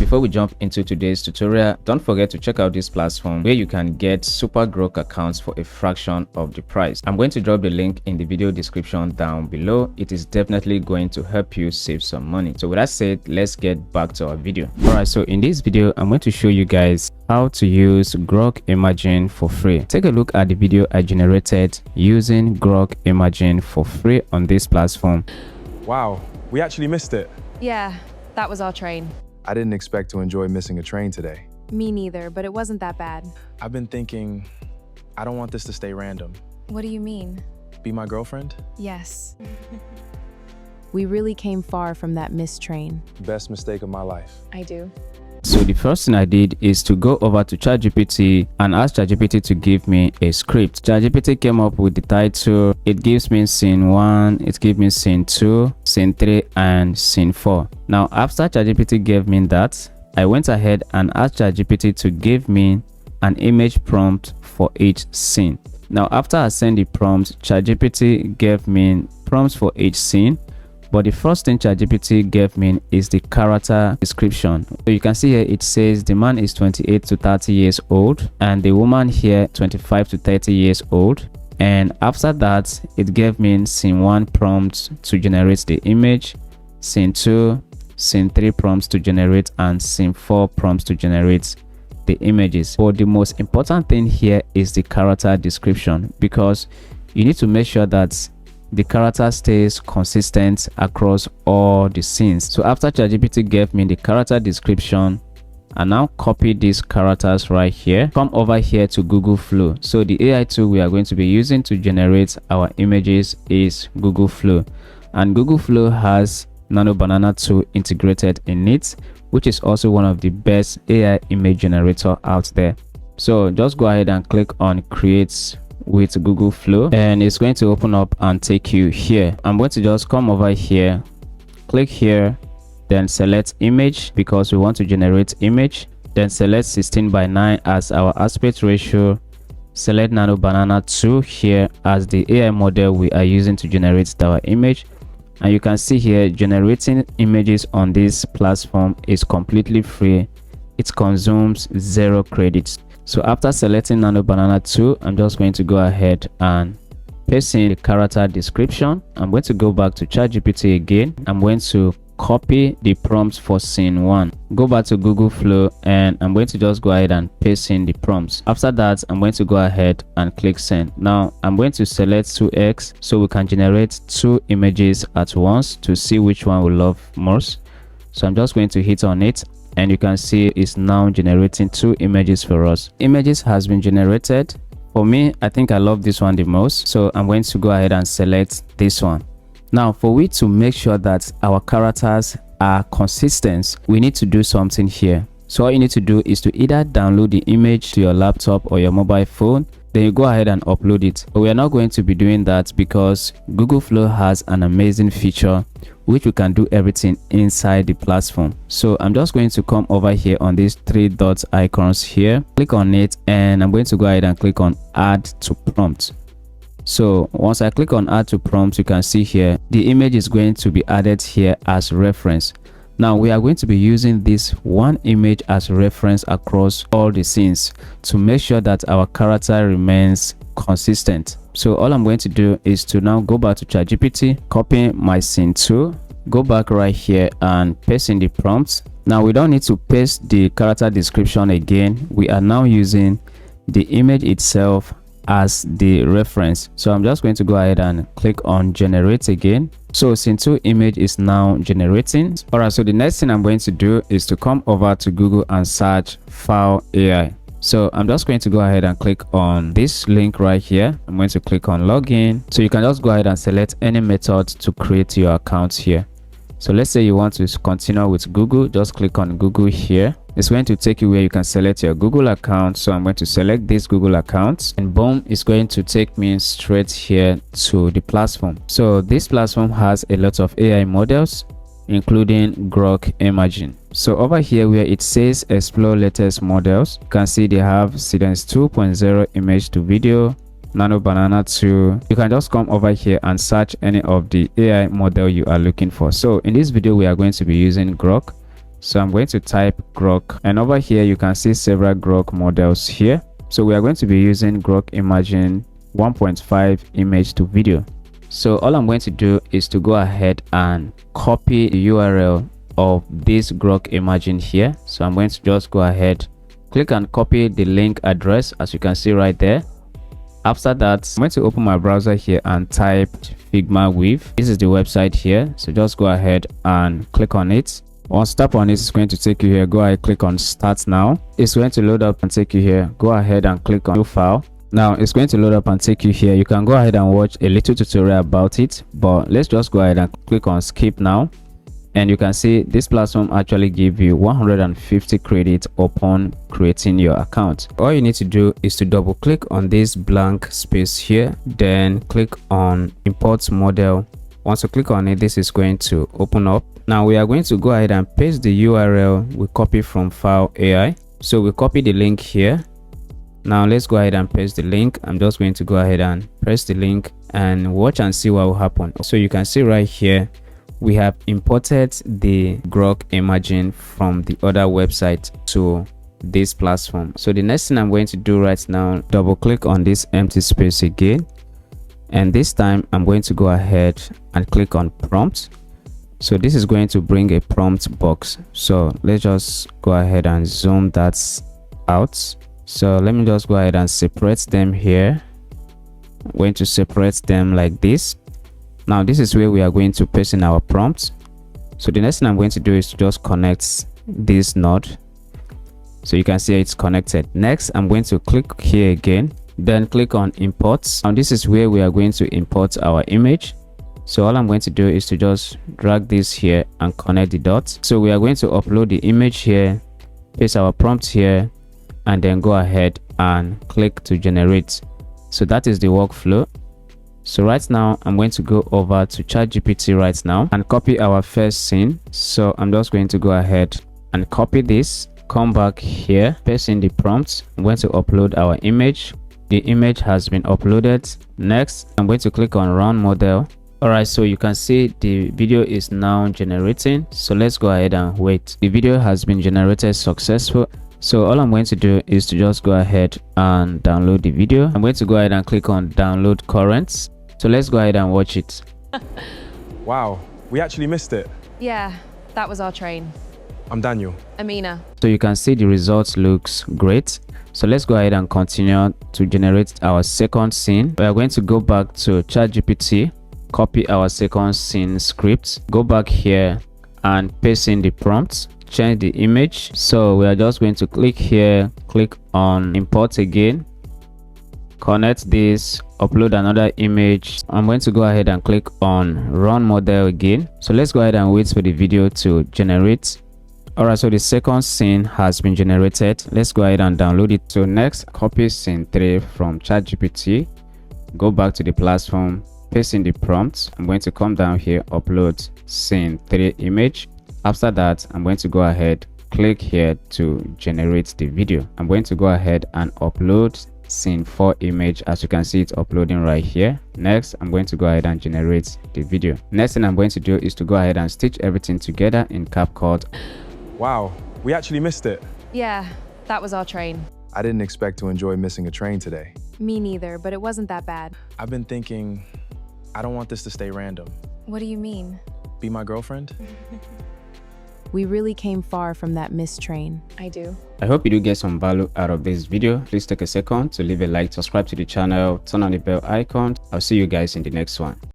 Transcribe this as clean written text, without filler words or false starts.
before we jump into today's tutorial, don't forget to check out this platform where you can get super Grok accounts for a fraction of the price. I'm going to drop the link in the video description down below. It is definitely going to help you save some money. So with that said, let's get back to our video. Alright, so in this video, I'm going to show you guys how to use Grok Imagine for free. Take a look at the video I generated using Grok Imagine for free on this platform. Wow, we actually missed it. Yeah, that was our train. I didn't expect to enjoy missing a train today. Me neither, but it wasn't that bad. I've been thinking, I don't want this to stay random. What do you mean? Be my girlfriend? Yes. We really came far from that missed train. Best mistake of my life. I do. So the first thing I did is to go over to ChatGPT and ask ChatGPT to give me a script. ChatGPT came up with the title. It gives me scene 1, it gives me scene 2, scene 3, and scene 4. Now after ChatGPT gave me that, I went ahead and asked ChatGPT to give me an image prompt for each scene. Now after I sent the prompt, ChatGPT gave me prompts for each scene. But the first thing ChatGPT gave me is the character description. So you can see here it says the man is 28 to 30 years old and the woman here 25 to 30 years old. And after that, it gave me scene 1 prompts to generate the image, scene 2, scene 3 prompts to generate, and scene 4 prompts to generate the images. But the most important thing here is the character description, because you need to make sure that the character stays consistent across all the scenes. So after ChatGPT gave me the character description, I now copy these characters right here, come over here to Google Flow. So the AI tool we are going to be using to generate our images is Google Flow, and Google Flow has Nano Banana 2 integrated in it, which is also one of the best AI image generator out there. So just go ahead and click on create with Google Flow and it's going to open up and take you here. I'm going to just come over here, click here, then select image because we want to generate image, then select 16:9 as our aspect ratio, select Nano Banana 2 here as the AI model we are using to generate our image. And you can see here generating images on this platform is completely free. It consumes 0 credits. So after selecting Nano Banana 2, I'm just going to go ahead and paste in the character description. I'm going to go back to ChatGPT again. I'm going to copy the prompts for scene 1. Go back to Google Flow and I'm going to just go ahead and paste in the prompts. After that, I'm going to go ahead and click send. Now I'm going to select 2x so we can generate 2 images at once to see which one we love most. So I'm just going to hit on it. And you can see it's now generating 2 images for us. Images has been generated. For me, I think I love this one the most. So I'm going to go ahead and select this one. Now, for we to make sure that our characters are consistent, we need to do something here. So all you need to do is to either download the image to your laptop or your mobile phone. Then you go ahead and upload it. But we are not going to be doing that because Google Flow has an amazing feature which we can do everything inside the platform. So I'm just going to come over here on these 3 dots icons here, click on it, and I'm going to go ahead and click on add to prompt. So once I click on add to prompt, you can see here the image is going to be added here as reference. Now we are going to be using this one image as reference across all the scenes to make sure that our character remains consistent. So all I'm going to do is to now go back to ChatGPT, copy my scene 2, go back right here and paste in the prompts. Now we don't need to paste the character description again. We are now using the image itself as the reference. So I'm just going to go ahead and click on generate again. So scene 2 image is now generating. Alright, so the next thing I'm going to do is to come over to Google and search file AI. So I'm just going to go ahead and click on this link right here. I'm going to click on login. So you can just go ahead and select any method to create your account here. So let's say you want to continue with Google, just click on Google here. It's going to take you where you can select your Google account. So I'm going to select this Google account and boom, it's going to take me straight here to the platform. So this platform has a lot of AI models, including Grok Imagine. So over here where it says explore latest models, you can see they have Cadence 2.0 image to video, Nano Banana 2. You can just come over here and search any of the AI model you are looking for. So in this video we are going to be using Grok So I'm going to type Grok, and over here you can see several Grok models here. So we are going to be using Grok Imagine 1.5 image to video. So all I'm going to do is to go ahead and copy the URL of this Grok Imagine here. So I'm going to just go ahead, click and copy the link address, as you can see right there. After that, I'm going to open my browser here and type Figma Weave. This is the website here, so just go ahead and click on it. Once tap on it, it's going to take you here. Go ahead, click on Start Now. It's going to load up and take you here. Go ahead and click on New File. Now it's going to load up and take you here. You can go ahead and watch a little tutorial about it, but let's just go ahead and click on Skip Now. And you can see this platform actually give you 150 credits upon creating your account. All you need to do is to double click on this blank space here, then click on Import Model. Once you click on it, this is going to open up. Now we are going to go ahead and paste the URL we copy from File AI. So we copy the link here. Now let's go ahead and paste the link. I'm just going to go ahead and press the link and watch and see what will happen. So you can see right here, we have imported the Grok Imagine from the other website to this platform. So the next thing I'm going to do right now, double click on this empty space again, and this time I'm going to go ahead and click on prompt. So this is going to bring a prompt box. So let's just go ahead and zoom that out. So let me just go ahead and separate them here. I'm going to separate them like this. Now this is where we are going to paste in our prompt. So the next thing I'm going to do is to just connect this node. So you can see it's connected. Next, I'm going to click here again, then click on Import. Now this is where we are going to import our image. So all I'm going to do is to just drag this here and connect the dots. So we are going to upload the image here, paste our prompt here, and then go ahead and click to generate. So that is the workflow. So right now I'm going to go over to ChatGPT right now and copy our first scene. So I'm just going to go ahead and copy this, come back here, paste in the prompt. I'm going to upload our image. The image has been uploaded. Next, I'm going to click on Run Model. Alright, so you can see the video is now generating. So let's go ahead and wait. The video has been generated successful. So all I'm going to do is to just go ahead and download the video. I'm going to go ahead and click on Download Current. So let's go ahead and watch it. Wow, we actually missed it. Yeah, that was our train. I'm Daniel. Amina. So you can see the results looks great. So let's go ahead and continue to generate our second scene. We are going to go back to ChatGPT, copy our second scene script, go back here and paste in the prompt, change the image. So we are just going to click here, click on Import again, connect this, upload another image. I'm going to go ahead and click on Run Model again. So let's go ahead and wait for the video to generate. Alright, so the second scene has been generated. Let's go ahead and download it. So next, copy scene 3 from ChatGPT, go back to the platform, paste in the prompt. I'm going to come down here, upload scene 3 image. After that, I'm going to go ahead, click here to generate the video. I'm going to go ahead and upload scene 4 image. As you can see, it's uploading right here. Next, I'm going to go ahead and generate the video. Next thing I'm going to do is to go ahead and stitch everything together in CapCut. Wow, we actually missed it. Yeah, that was our train. I didn't expect to enjoy missing a train today. Me neither, but it wasn't that bad. I've been thinking, I don't want this to stay random. What do you mean? Be my girlfriend? We really came far from that missed train. I do. I hope you do get some value out of this video. Please take a second to leave a like, subscribe to the channel, turn on the bell icon. I'll see you guys in the next one.